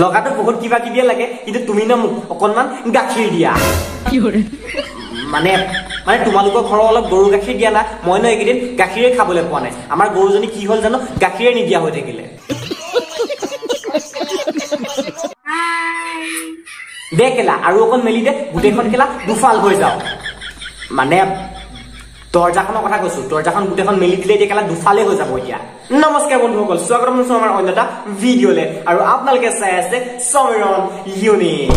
লগাটো বহুত কিবা কিবি লাগে কিন্তু তুমি না মোক অকনমান গাখীৰ দিয়া মানে মানে তোমালোকৰ ঘৰৰ অলপ গৰু গাখীৰ দিয়া না মই ন এইকেইদিন গাখীৰে খাবলৈ পোৱা নাই আমাৰ গৰুজনী কি হ'ল জানো গাখীৰে নিদিয়া হৈ থাকিলে দে কেলা আৰু অকন মেলি দে গোটেইখন কেলা দুফাল হৈ যাও মানে দৰজাখনৰ কথা কৈছো দৰজাখন গোটেইখন মেলি দিলে এতিয়া কেলা দুফালে হৈ যাব এতিয়া নমস্কাৰ বন্ধুসকল স্বাগতম জনাইছো আমাৰ অন্য এটা ভিডিঅ'লে আৰু আপোনালোকে চাই আছে সমীৰণ ইউনিক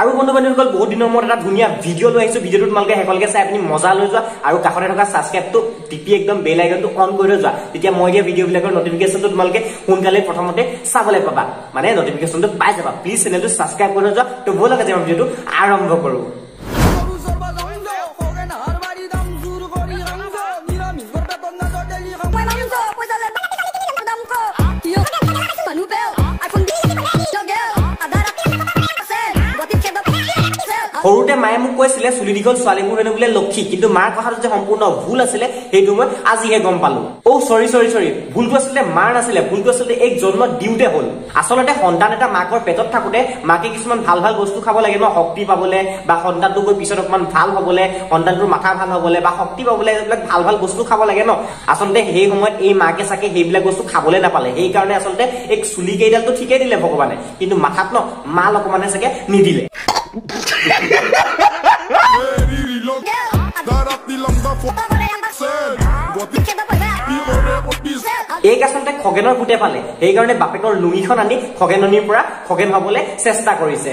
আৰু বন্ধু বান্ধৱীসকল বহুত দিনৰ মূৰত এটা ধুনীয়া ভিডিঅ' লৈ আহিছো ভিডিঅ'টো তোমালোকে হেকলকে চাই আপুনি মজা লৈ যোৱা আৰু কাষতে থকা সাবস্ক্ৰাইবটো টিপি একদম বেল আইকনটো অন কৰি যোৱা তেতিয়া মই দিয়া ভিডিঅ'বিলাকৰ নটিফিকেশ্যনটো তোমালোকে সোনকালে প্ৰথমতে চাবলৈ পাবা মানে নটিফিকেশ্যনটো পাই যাবা প্লিজ চেনেলটো সাবস্ক্ৰাইব কৰি যোৱা তো ব'লক আজি আমাৰ ভিডিঅ'টো আৰম্ভ কৰো সৰুতে মায়ে মোক কৈছিলে চুলি দীঘল ছোৱালীবোৰ হেনো বোলে লক্ষী কিন্তু মাৰ কথাটো যে সম্পূৰ্ণ ভুল আছিলে সেইটো মই আজিহে গম পালো ও সৰি ভুলটো আছিলে মাৰ নাছিলে ভুলটো আছিলে এক জন্ম দিওঁতে হ'ল আচলতে সন্তান এটা মাকৰ পেটত থাকোতে মাকে কিছুমান ভাল ভাল বস্তু খাব লাগে ন শক্তি পাবলৈ বা সন্তানটো গৈ পিছত অকমান ভাল হ'বলৈ সন্তানটোৰ মাথা ভাল হ'বলৈ বা শক্তি পাবলৈ এইবিলাক ভাল ভাল বস্তু খাব লাগে ন আচলতে সেই সময়ত এই মাকে চাকে সেইবিলাক বস্তু খাবলৈ নাপালে সেইকাৰণে আচলতে এক চুলি কেইডালটো ঠিকেই দিলে ভগৱানে কিন্তু মাথাত ন মাল অকমানে চাগে নিদিলে এক আচলতে খগেনৰ গোটে পালে সেইকাৰণে বাপেকৰ লুঙিখন আনি খগেননিৰ পৰা খগেন হবলৈ চেষ্টা কৰিছে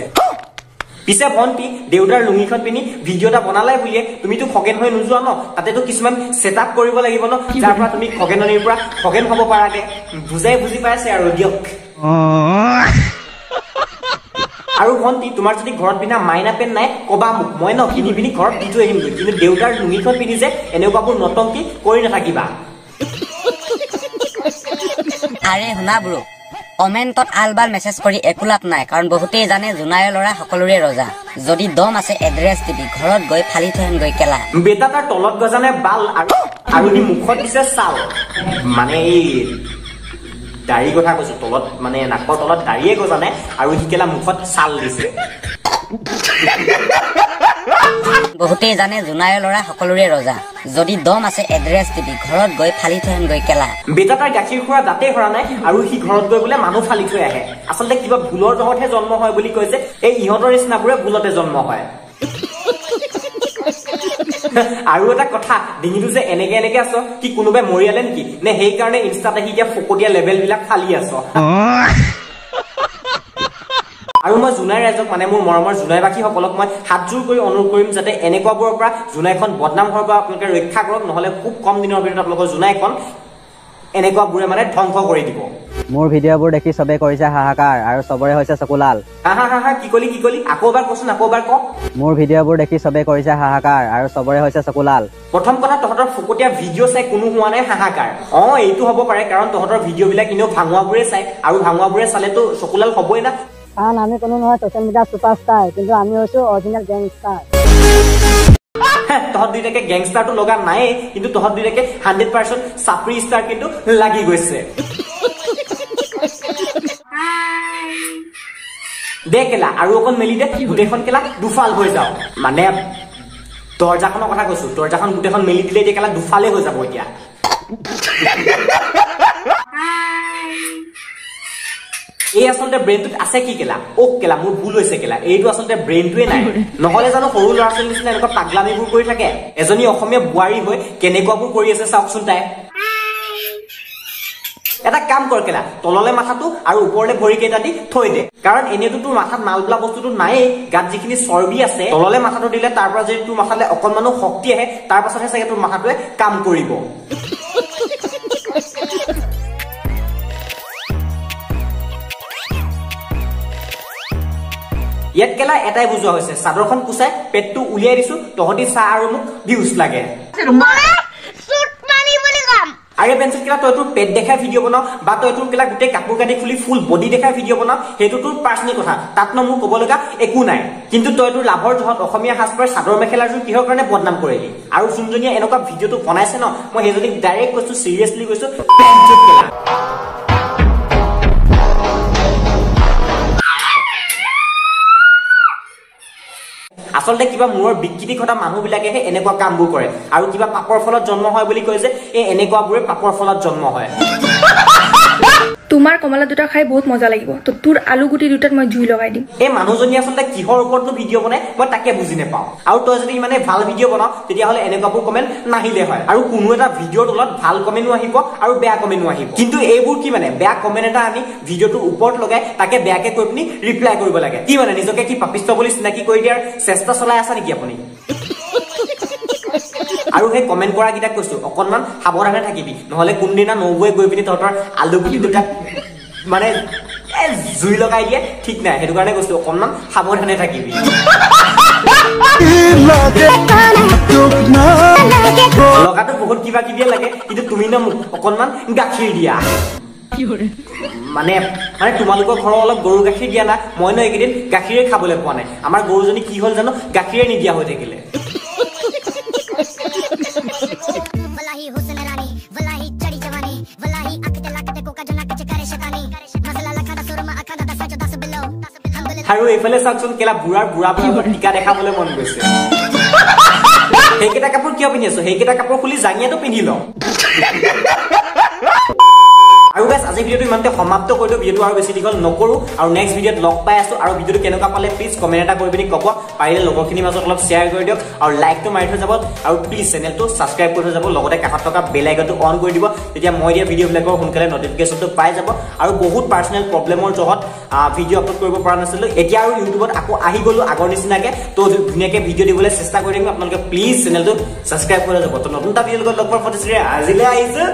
পিছে ভন্টি দেউতাৰ লুঙিখন পিনি ভিডিঅ' এটা বনালাই বুলিয়ে তুমিতো খগেন হৈ নোযোৱা ন তাতেতো কিছুমান ছেটআপ কৰিব লাগিব ন যাৰ পৰা তুমি খগেননিৰ পৰা খগেন হ'ব পাৰাকে বুজি পাইছে আৰু দিয়ক আৰু ভন্টি তোমাৰ যদি ঘৰত পিন্ধা মাইনা পেন নাই কবা মোক মই ন কিনি পিনি ঘৰত দি থৈ আহিমগৈ কিন্তু দেউতাৰ লুঙিখন পিন্ধি যে এনেকুৱাবোৰ নটংকি কৰি নাথাকিবা আৰে শুনা ব্ৰো কমেণ্টত আলবাল মেছেজ কৰি একো লাভ নাই কাৰণ বহুতেই জানে জোনাইৰ ল'ৰা সকলোৰে ৰজা যদি দম আছে এড্ৰেছ দিবি ঘৰত গৈ ফালি থৈ গৈ কেলা বেটা তাৰ তলত গজানে বাল আৰু নি মুখত দিছে চাল মানে এই দাড়ি কথা কৈছো তলত মানে নাকৰ তলত দাড়িয়ে গজা নাই আৰু হিকেলা মুখত চাল দিছে বহুতেই জানে জোনাইৰ ল'ৰা সকলোৰে ৰজা যদি দম আছে এড্ৰেছ দিবি ঘৰত গৈ ফালি থৈ গৈ কেলা বেটা তাৰ গাখীৰ খোৱা দাঁতেই হৰা নাই আৰু সি ঘৰত গৈ বোলে মানুহ ফালি থৈ আহে আচলতে কিবা ভুলৰ জহতহে জন্ম হয় বুলি কৈছে এই ইহঁতৰ নিচিনাবোৰে ভুলতে জন্ম হয় আৰু এটা কথা ডিঙিটো যে এনেকে আছ কি কোনোবাই মৰিয়ালে নেকি নে সেইকাৰণে ইনষ্টাতে সি এতিয়া ফকটীয়া লেভেল বিলাক ফালি আছ আৰু মই জোনাই ৰাইজক মানে মোৰ মৰমৰ জোনাইবাসী সকলক মই হাতজোৰ কৰি অনুৰোধ কৰিম যাতে এনেকুৱাবোৰৰ পৰা জোনাইখন বদনাম হোৱাৰ পৰা আপোনালোকে ৰক্ষা কৰক নহলে খুব কম দিনৰ ভিতৰত আপোনালোকৰ জোনাইখন এনেকুৱাবোৰে মানে ধ্বংস কৰি দিব মোৰ ভিডিঅ'বোৰ দেখি সবে কৰিছে হাহাকাৰ আৰু সবৰে হৈছে চকুলাল হা কি কলি আকৌ এবাৰ কচোন আকৌ এবাৰ ক মোৰ ভিডিঅ'বোৰ দেখি সবে কৰিছে হাহাকাৰ আৰু সবৰে হৈছে চকুলাল প্ৰথম কথা তহঁতৰ ফকটীয়া ভিডিঅ' চাই কোনো হোৱা নাই হাহাকাৰ এইটো হ'ব পাৰে কাৰণ তহঁতৰ ভিডিঅ'বিলাক এনেও ভাঙুৱাবোৰে চাই আৰু ভাঙুৱাবোৰে চালেতো চকুলাল হ'বই না কাৰণ আমি কোনো নহয় ছ'চিয়েল মিডিয়া ছুপাৰষ্টাৰ কিন্তু আমি হৈছো অৰিজিনেল গেংষ্টাৰ তহঁত দুইটাকে গেংষ্টাৰটো লগা নাই কিন্তু তহঁত দুইটাকে 100% চাপৰি ষ্টাৰ কিন্তু লাগি গৈছে দে কেলা আৰু অকন মেলি দে গোটেইখন কেলা দুফাল হৈ যাও মানে দৰজাখনৰ কথা কৈছো দৰজাখন গোটেইখন মেলি দিলে এতিয়া কেলা দুফালে হৈ যাব এতিয়া এই আচলতে ব্ৰেইনটোত আছে কি কেলা কেলা মোৰ ভুল হৈছে কেলা এইটো আচলতে ব্ৰেইনটোৱে নাই নহলে জানো সৰু ল'ৰা ছোৱালীৰ নিচিনা এনেকুৱা পাগলামিবোৰ কৰি থাকে এজনী অসমীয়া বোৱাৰী হৈ কেনেকুৱাবোৰ কৰি আছে চাওকচোন তাই এটা কাম কৰ কেলা তললে মাথাটো আৰু ওপৰলে ভৰি কেইটা দি থৈ দে কাৰণ এনেতো তোৰ মাথাত মাল বোলা বস্তুটো নাই গাত যিখিনি চৰ্বি আছে তললে মাথাটো দিলে তাৰ পৰা যদি তোৰ মাথালে অকনমানো শক্তি আহে তাৰ পাছতহে চাগে তোৰ মাথাটোৱে কাম কৰিব ইয়াত কেলা এটাই বুজোৱা হৈছে চাদৰখন কুচাই পেটটো উলিয়াই দিছো তহঁতি চাহ আৰু মোক ভিউজ লাগে আৰে পেঞ্চিল কেলা তই তোৰ পেট দেখাই ভিডিঅ' বনাও বা তই তোৰ কেলা গোটেই কাপোৰ কানি খুলি ফুল বডি দেখাই ভিডিঅ' বনাও সেইটো তোৰ পাৰ্চনেল কথা তাত ন মোৰ ক'ব লগা একো নাই কিন্তু তই তোৰ লাভৰ জহত অসমীয়া সাজপাৰ চাদৰ মেখেলাযোৰ কিহৰ কাৰণে বদনাম কৰিলি আৰু যোনজনীয়ে এনেকুৱা ভিডিঅ'টো বনাইছে ন মই সেইজনীক ডাইৰেক্ট কৈছো চিৰিয়াছলি কৈছো পেঞ্চিল কেলা আসলতে কিবা মূৰৰ বিকৃতি ঘটা মানুহবিলাকেহে এনেকুৱা কামবোৰ কৰে আৰু কিবা পাপৰ ফলত জন্ম হয় বুলি কয় যে এই এনেকুৱাবোৰে পাপৰ ফলত জন্ম হয় তোমাৰ কমলা দুটা খাই বহুত মজা লাগিব তো তোৰ আলু গুটি দুটাত মই জুই লগাই দিম এই মানুহজনী আসলতে কিহৰ ওপৰতনো ভিডিঅ' বনাই মই তাকে বুজি নাপাওঁ আৰু তই যদি ইমানে ভাল ভিডিঅ' বনাও তেতিয়াহ'লে এনেকুৱাবোৰ কমেণ্ট নাহিলে হয় আৰু কোনো এটা ভিডিঅ'ৰ তলত ভাল কমেণ্টো আহিব আৰু বেয়া কমেণ্টো আহিব কিন্তু এইবোৰ কি মানে বেয়া কমেণ্ট এটা আনি ভিডিঅ'টোৰ ওপৰত লগাই তাকে বেয়াকে কৈ পিনি ৰিপ্লাই কৰিব লাগে কি মানে নিজকে কি পাপিষ্ট বুলি চিনাকি কৰি দিয়াৰ চেষ্টা চলাই আছা নেকি আপুনি আৰু সেই কমেণ্ট কৰা কিটাক কৈছো অকনমান সাৱধানে থাকিবি নহলে কোনদিনা নবৈ গৈ পিনি তহঁতৰ আলু গুটি দুটাত মানে জুই লগাই দিয়ে ঠিক নাই সেইটো কাৰণে কৈছো অকনমান সাৱধানে থাকিবি লগাটো বহুত কিবা কিবি লাগে কিন্তু তুমি ন মোক অকনমান গাখীৰ দিয়া মানে তোমালোকৰ ঘৰৰ অলপ গৰু গাখীৰ দিয়া না মই ন এইকেইদিন গাখীৰে খাবলৈ পোৱা নাই আমাৰ গৰুজনী কি হ'ল জানো গাখীৰে নিদিয়া হৈ থাকিলে আৰু এইফালে চাওকচোন কেলা বুঢ়াৰ বুঢ়া বুঢ়া টিকা দেখাবলৈ মন গৈছে সেইকেইটা কাপোৰ কিয় পিন্ধি আছো সেইকেইটা কাপোৰ খুলি জাঙিয়াটো পিন্ধি লওঁ আৰু গাইজ আজি ভিডিঅ'টো ইমানতে সমাপ্ত কৰি দিওঁ ভিডিঅ'টো আৰু বেছি দীঘল নকৰো আৰু নেক্সট ভিডিঅ'ত লগ পাই আছো আৰু ভিডিঅ'টো কেনেকুৱা পালে প্লিজ কমেণ্ট এটা কৰি পিনি ক'ব পাৰিলে লগৰখিনিৰ মাজত অলপ শ্বেয়াৰ কৰি দিয়ক আৰু লাইকটো মাৰি থৈ যাব আৰু প্লিজ চেনেলটো ছাবস্ক্ৰাইব কৰি থৈ যাব লগতে কাষত থকা বেল আইকনটো অন কৰি দিব তেতিয়া মই দিয়া ভিডিঅ'বিলাকৰ সোনকালে নটিফিকেশ্যনটো পাই যাব আৰু বহুত পাৰ্চনেল প্ৰব্লেমৰ জহত ভিডিঅ' আপলোড কৰিব পৰা নাছিলো এতিয়া আৰু ইউটিউবত আকৌ আহি গ'লো আগৰ নিচিনাকে তো ধুনীয়াকে ভিডিঅ' দিবলৈ চেষ্টা কৰি থাকিম আপোনালোকে প্লিজ চেনেলটো ছাবস্ক্ৰাইব কৰি যাব তো নতুন এটা ভিডিঅ'ৰ লগত লগ পোৱাৰ প্ৰতিশ্ৰুতিৰে আজিলৈ আহিছো